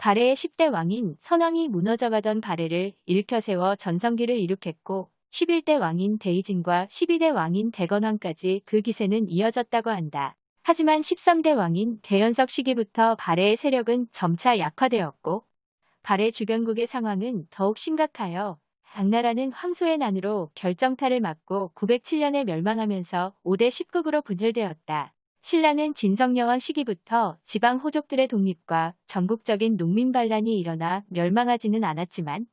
발해의 10대 왕인 선왕이 무너져가던 발해를 일으켜 세워 전성기를 이룩했고 11대 왕인 대이진과 12대 왕인 대건왕까지 그 기세는 이어졌다고 한다. 하지만 13대 왕인 대연석 시기부터 발해의 세력은 점차 약화되었고 발해 주변국의 상황은 더욱 심각하여 당나라는 황소의 난으로 결정타를 맞고 907년에 멸망하면서 5대 10국으로 분열되었다. 신라는 진성여왕 시기부터 지방 호족들의 독립과 전국적인 농민 반란이 일어나 멸망하지는 않았지만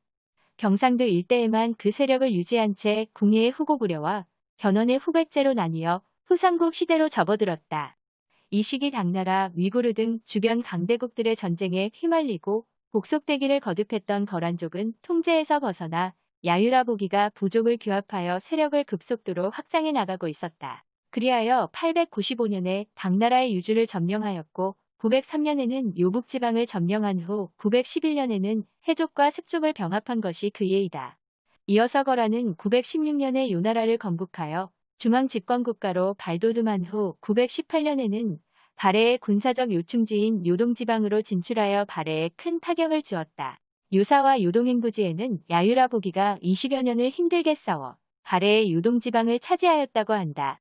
경상도 일대에만 그 세력을 유지한 채 궁예의 후고구려와 견훤의 후백제로 나뉘어 후삼국 시대로 접어들었다. 이 시기 당나라, 위구르 등 주변 강대국들의 전쟁에 휘말리고 복속대기를 거듭했던 거란족은 통제에서 벗어나 야유라보기가 부족을 규합하여 세력을 급속도로 확장해 나가고 있었다. 그리하여 895년에 당나라의 유주를 점령하였고 903년에는 요북지방을 점령한 후 911년에는 해족과 습족을 병합한 것이 그 예이다. 이어서 거란은 916년에 요나라를 건국하여 중앙집권국가로 발돋움한 후 918년에는 발해의 군사적 요충지인 요동지방으로 진출하여 발해에 큰 타격을 주었다. 요사와 요동행부지에는 야유라보기가 20여 년을 힘들게 싸워 발해의 요동지방을 차지하였다고 한다.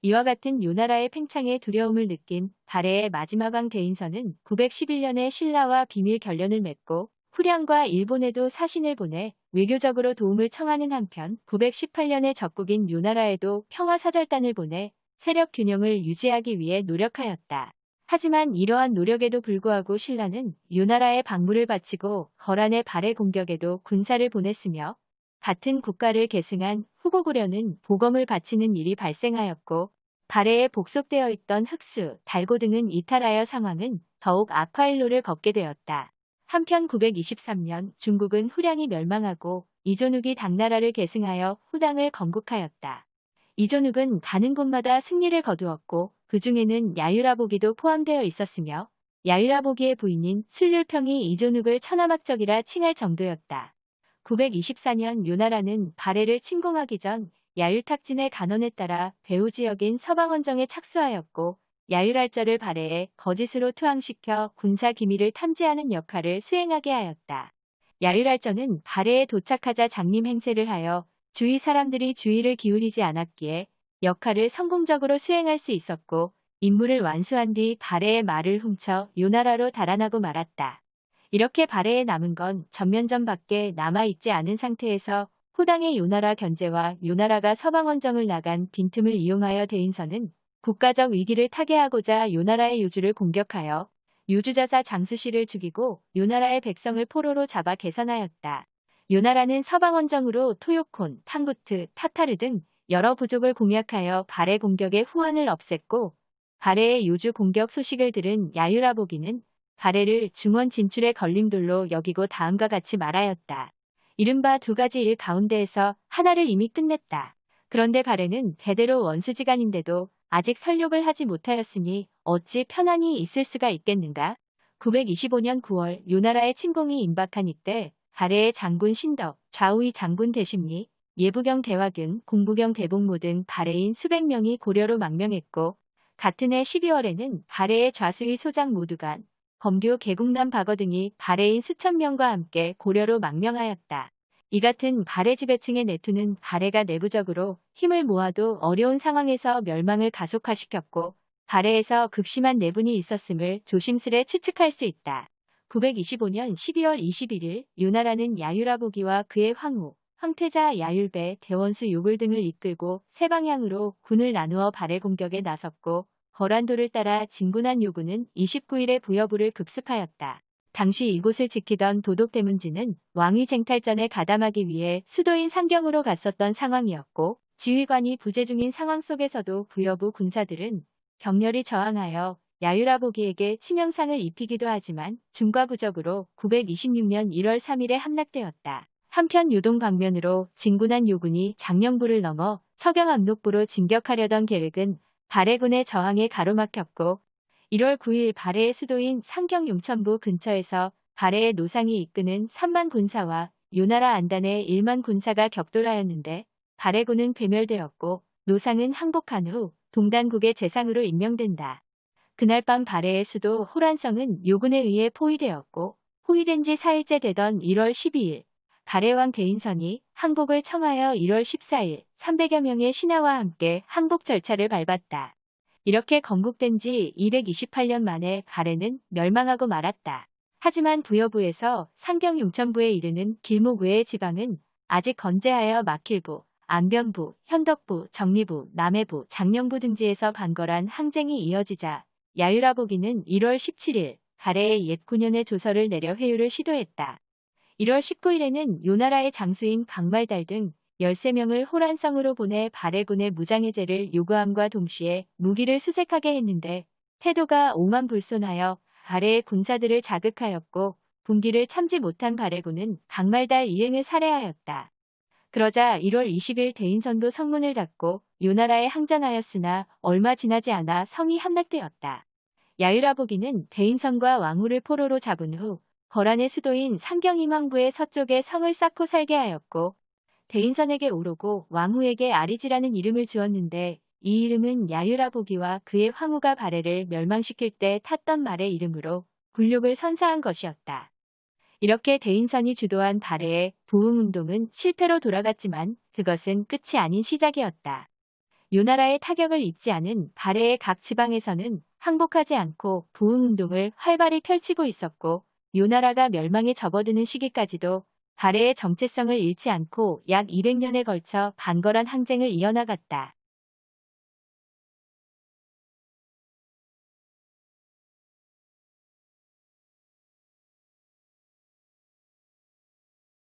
이와 같은 요나라의 팽창에 두려움을 느낀 발해의 마지막 왕 대인선은 911년에 신라와 비밀 결련을 맺고 후량과 일본에도 사신을 보내 외교적으로 도움을 청하는 한편 918년에 적국인 요나라에도 평화사절단을 보내 세력 균형을 유지하기 위해 노력하였다. 하지만 이러한 노력에도 불구하고 신라는 요나라의 방문을 바치고 거란의 발해 공격에도 군사를 보냈으며 같은 국가를 계승한 후고구려는 보검을 바치는 일이 발생하였고 발해에 복속되어 있던 흑수, 달고 등은 이탈하여 상황은 더욱 악화일로를 걷게 되었다. 한편 923년 중국은 후량이 멸망하고 이존욱이 당나라를 계승하여 후당을 건국하였다. 이존욱은 가는 곳마다 승리를 거두었고 그 중에는 야유라보기도 포함되어 있었으며 야유라보기의 부인인 술률평이 이존욱을 천하막적이라 칭할 정도였다. 924년 요나라는 발해를 침공하기 전 야율탁진의 간언에 따라 배후 지역인 서방원정에 착수하였고 야율할저를 발해에 거짓으로 투항시켜 군사 기밀을 탐지하는 역할을 수행하게 하였다. 야율할저는 발해에 도착하자 장림 행세를 하여 주위 사람들이 주의를 기울이지 않았기에 역할을 성공적으로 수행할 수 있었고 임무를 완수한 뒤 발해의 말을 훔쳐 요나라로 달아나고 말았다. 이렇게 발해에 남은 건 전면전밖에 남아있지 않은 상태에서 후당의 요나라 견제와 요나라가 서방원정을 나간 빈틈을 이용하여 대인선은 국가적 위기를 타개하고자 요나라의 요주를 공격하여 요주자사 장수씨를 죽이고 요나라의 백성을 포로로 잡아 계산하였다. 요나라는 서방원정으로 토요콘, 탕구트, 타타르 등 여러 부족을 공략하여 발해 공격의 후환을 없앴고 발해의 요주 공격 소식을 들은 야유라보기는 발해를 중원 진출의 걸림돌로 여기고 다음과 같이 말하였다. 이른바 두 가지 일 가운데에서 하나를 이미 끝냈다. 그런데 발해는 대대로 원수지간인데도 아직 설욕을 하지 못하였으니 어찌 편안히 있을 수가 있겠는가? 925년 9월 요나라의 침공이 임박한 이때 발해의 장군 신덕, 좌우위 장군 대심리, 예부경 대화균, 공부경 대복모 등 발해인 수백 명이 고려로 망명했고 같은 해 12월에는 발해의 좌수위 소장 모두간, 검교 개국남 박어 등이 발해인 수천 명과 함께 고려로 망명하였다. 이 같은 발해 지배층의 내투는 발해가 내부적으로 힘을 모아도 어려운 상황에서 멸망을 가속화시켰고 발해에서 극심한 내분이 있었음을 조심스레 추측할 수 있다. 925년 12월 21일 요나라는 야유라보기와 그의 황후, 황태자 야율배, 대원수 요굴 등을 이끌고 세 방향으로 군을 나누어 발해 공격에 나섰고 거란도를 따라 진군한 요군은 29일에 부여부를 급습하였다. 당시 이곳을 지키던 도독대문진은 왕위 쟁탈전에 가담하기 위해 수도인 상경으로 갔었던 상황이었고 지휘관이 부재 중인 상황 속에서도 부여부 군사들은 격렬히 저항하여 야유라보기에게 치명상을 입히기도 하지만 중과부적으로 926년 1월 3일에 함락되었다. 한편 요동 방면으로 진군한 요군이 장령부를 넘어 서경암록부로 진격하려던 계획은 발해군의 저항에 가로막혔고 1월 9일 발해의 수도인 상경 용천부 근처에서 발해의 노상이 이끄는 3만 군사와 요나라 안단의 1만 군사가 격돌하였는데 발해군은 괴멸되었고 노상은 항복한 후 동단국의 재상으로 임명된다. 그날 밤 발해의 수도 호란성은 요군에 의해 포위되었고 포위된 지 4일째 되던 1월 12일, 발해왕 대인선이 항복을 청하여 1월 14일 300여 명의 신하와 함께 항복 절차를 밟았다. 이렇게 건국된 지 228년 만에 발해는 멸망하고 말았다. 하지만 부여부에서 상경 용천부에 이르는 길목 외의 지방은 아직 건재하여 막힐부, 안변부, 현덕부, 정리부, 남해부, 장령부 등지에서 반걸한 항쟁이 이어지자 야유라보기는 1월 17일 발해의 옛 9년의 조서를 내려 회유를 시도했다. 1월 19일에는 요나라의 장수인 강말달 등 13명을 호란성으로 보내 발해군의 무장해제를 요구함과 동시에 무기를 수색하게 했는데 태도가 오만불손하여 발해의 군사들을 자극하였고 분기를 참지 못한 발해군은 강말달 이행을 살해하였다. 그러자 1월 20일 대인선도 성문을 닫고 요나라에 항전하였으나 얼마 지나지 않아 성이 함락되었다. 야유라보기는 대인선과 왕후를 포로로 잡은 후 거란의 수도인 상경임왕부의 서쪽에 성을 쌓고 살게 하였고 대인선에게 오르고 왕후에게 아리지라는 이름을 주었는데 이 이름은 야유라보기와 그의 황후가 발해를 멸망시킬 때 탔던 말의 이름으로 굴욕을 선사한 것이었다. 이렇게 대인선이 주도한 발해의 부흥운동은 실패로 돌아갔지만 그것은 끝이 아닌 시작이었다. 요나라의 타격을 입지 않은 발해의 각 지방에서는 항복하지 않고 부흥운동을 활발히 펼치고 있었고 요나라가 멸망에 접어드는 시기까지도 발해의 정체성을 잃지 않고 약 200년에 걸쳐 반걸한 항쟁을 이어나갔다.